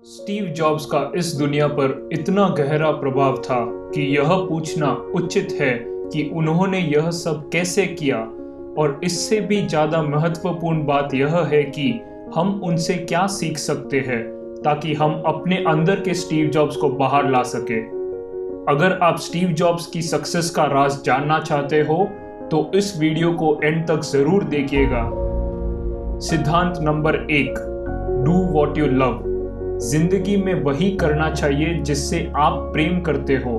Steve jobs का इस दुनिया पर इतना गहरा प्रभाव था कि यह पूछना उचित है कि उन्होंने यह सब कैसे किया, और इससे भी ज़्यादा महत्वपूर्ण बात यह है कि हम उनसे क्या सीख सकते हैं ताकि हम अपने अंदर के स्टीव जॉब्स को बाहर ला सके। अगर आप स्टीव जॉब्स की सक्सेस का राज जानना चाहते हो तो इस वीडियो को एंड तक जरूर देखिएगा। सिद्धांत number 1, do what you love. जिंदगी में वही करना चाहिए जिससे आप प्रेम करते हो।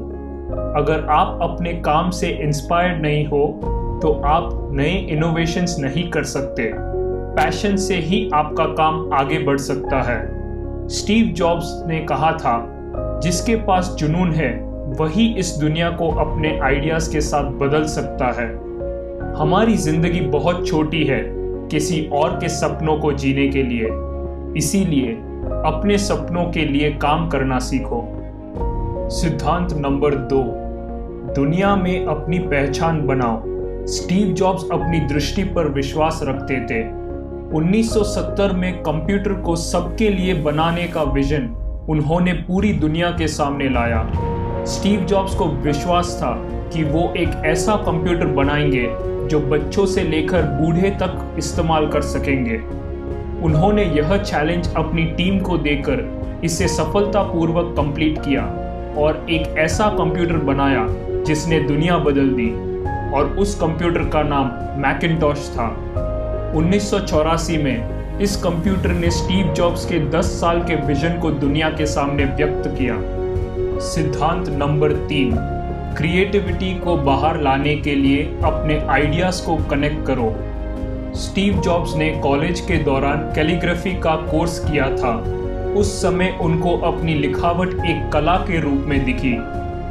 अगर आप अपने काम से इंस्पायर्ड नहीं हो तो आप नए इनोवेशंस नहीं कर सकते। पैशन से ही आपका काम आगे बढ़ सकता है। स्टीव जॉब्स ने कहा था, जिसके पास जुनून है वही इस दुनिया को अपने आइडियाज के साथ बदल सकता है। हमारी जिंदगी बहुत छोटी है किसी और के सपनों को जीने के लिए, इसीलिए अपने सपनों के लिए काम करना सीखो। सिद्धांत नंबर 2, दुनिया में अपनी पहचान बनाओ। स्टीव जॉब्स अपनी दृष्टि पर विश्वास रखते थे। 1970 में कंप्यूटर को सबके लिए बनाने का विजन उन्होंने पूरी दुनिया के सामने लाया। स्टीव जॉब्स को विश्वास था कि वो एक ऐसा कंप्यूटर बनाएंगे जो बच्चों से लेकर बूढ़े तक इस्तेमाल कर सकेंगे। उन्होंने यह चैलेंज अपनी टीम को देकर इसे सफलतापूर्वक कंप्लीट किया और एक ऐसा कंप्यूटर बनाया जिसने दुनिया बदल दी, और उस कंप्यूटर का नाम मैकिन्टॉश था। 1984 में इस कंप्यूटर ने स्टीव जॉब्स के 10 साल के विजन को दुनिया के सामने व्यक्त किया। सिद्धांत नंबर 3, क्रिएटिविटी को बाहर लाने के लिए अपने आइडियाज को कनेक्ट करो। स्टीव जॉब्स ने कॉलेज के दौरान कैलीग्राफी का कोर्स किया था। उस समय उनको अपनी लिखावट एक कला के रूप में दिखी,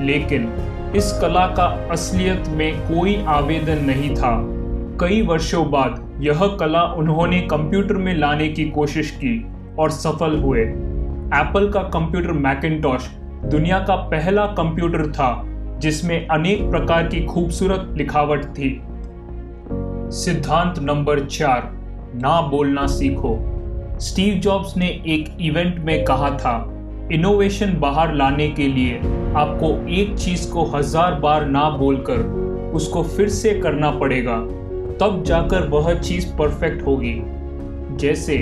लेकिन इस कला का असलियत में कोई आवेदन नहीं था। कई वर्षों बाद यह कला उन्होंने कंप्यूटर में लाने की कोशिश की और सफल हुए। एप्पल का कंप्यूटर मैकिन्टॉश दुनिया का पहला कंप्यूटर था जिसमें अनेक प्रकार की खूबसूरत लिखावट थी। सिद्धांत नंबर 4, ना बोलना सीखो। स्टीव जॉब्स ने एक इवेंट में कहा था, इनोवेशन बाहर लाने के लिए आपको एक चीज को 1000 बार ना बोलकर उसको फिर से करना पड़ेगा, तब जाकर वह चीज परफेक्ट होगी। जैसे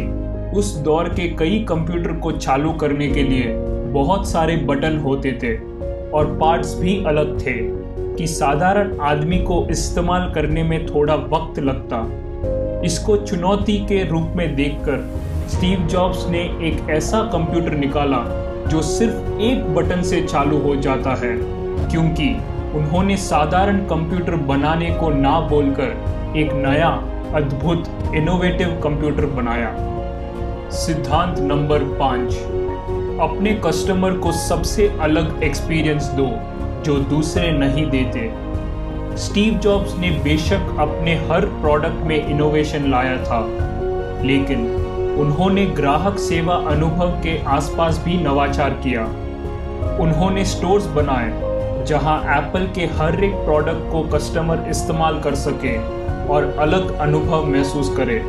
उस दौर के कई कंप्यूटर को चालू करने के लिए बहुत सारे बटन होते थे और पार्ट्स भी अलग थे कि साधारण आदमी को इस्तेमाल करने में थोड़ा वक्त लगता। इसको चुनौती के रूप में देखकर स्टीव जॉब्स ने एक ऐसा कंप्यूटर निकाला जो सिर्फ एक बटन से चालू हो जाता है, क्योंकि उन्होंने साधारण कंप्यूटर बनाने को ना बोलकर एक नया अद्भुत इनोवेटिव कंप्यूटर बनाया। सिद्धांत नंबर 5, अपने कस्टमर को सबसे अलग एक्सपीरियंस दो जो दूसरे नहीं देते। स्टीव जॉब्स ने बेशक अपने हर प्रोडक्ट में इनोवेशन लाया था, लेकिन उन्होंने ग्राहक सेवा अनुभव के आसपास भी नवाचार किया। उन्होंने स्टोर्स बनाए जहां एप्पल के हर एक प्रोडक्ट को कस्टमर इस्तेमाल कर सके और अलग अनुभव महसूस करे।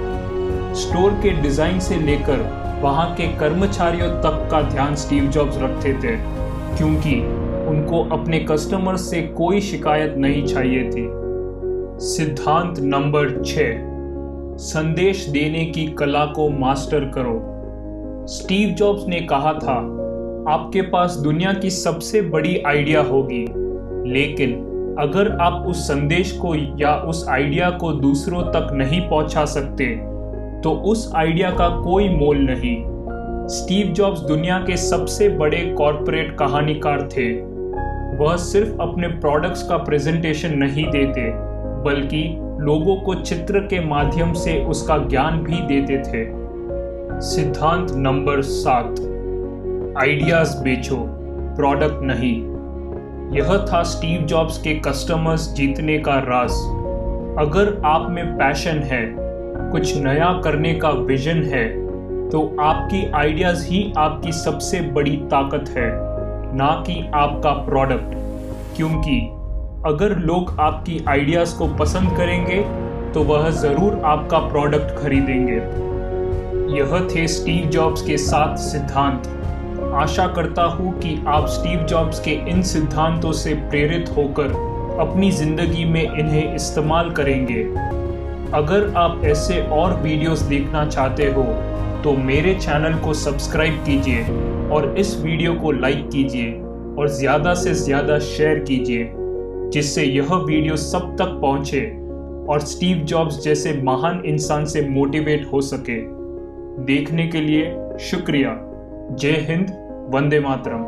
स्टोर के डिजाइन से लेकर वहां के कर्मचारियों तक का ध्यान स्टीव जॉब्स रखते थे, क्योंकि उनको अपने कस्टमर से कोई शिकायत नहीं चाहिए थी। सिद्धांत नंबर 6, संदेश देने की कला को मास्टर करो। स्टीव जॉब्स ने कहा था, आपके पास दुनिया की सबसे बड़ी आइडिया होगी, लेकिन अगर आप उस संदेश को या उस आइडिया को दूसरों तक नहीं पहुंचा सकते तो उस आइडिया का कोई मोल नहीं। स्टीव जॉब्स दुनिया के सबसे बड़े कॉर्पोरेट कहानीकार थे। वह सिर्फ अपने प्रोडक्ट्स का प्रेजेंटेशन नहीं देते, बल्कि लोगों को चित्र के माध्यम से उसका ज्ञान भी देते थे। सिद्धांत नंबर 7, आइडियाज बेचो, प्रोडक्ट नहीं। यह था स्टीव जॉब्स के कस्टमर्स जीतने का राज। अगर आप में पैशन है, कुछ नया करने का विजन है, तो आपकी आइडियाज ही आपकी सबसे बड़ी ताकत है, ना कि आपका प्रोडक्ट। क्योंकि अगर लोग आपकी आइडियाज को पसंद करेंगे तो वह जरूर आपका प्रोडक्ट खरीदेंगे। यह थे स्टीव जॉब्स के 7 सिद्धांत। आशा करता हूँ कि आप स्टीव जॉब्स के इन सिद्धांतों से प्रेरित होकर अपनी ज़िंदगी में इन्हें इस्तेमाल करेंगे। अगर आप ऐसे और वीडियोस देखना चाहते हो तो मेरे चैनल को सब्सक्राइब कीजिए और इस वीडियो को लाइक कीजिए और ज़्यादा से ज़्यादा शेयर कीजिए, जिससे यह वीडियो सब तक पहुँचे और स्टीव जॉब्स जैसे महान इंसान से मोटिवेट हो सके। देखने के लिए शुक्रिया। जय हिंद, वंदे मातरम।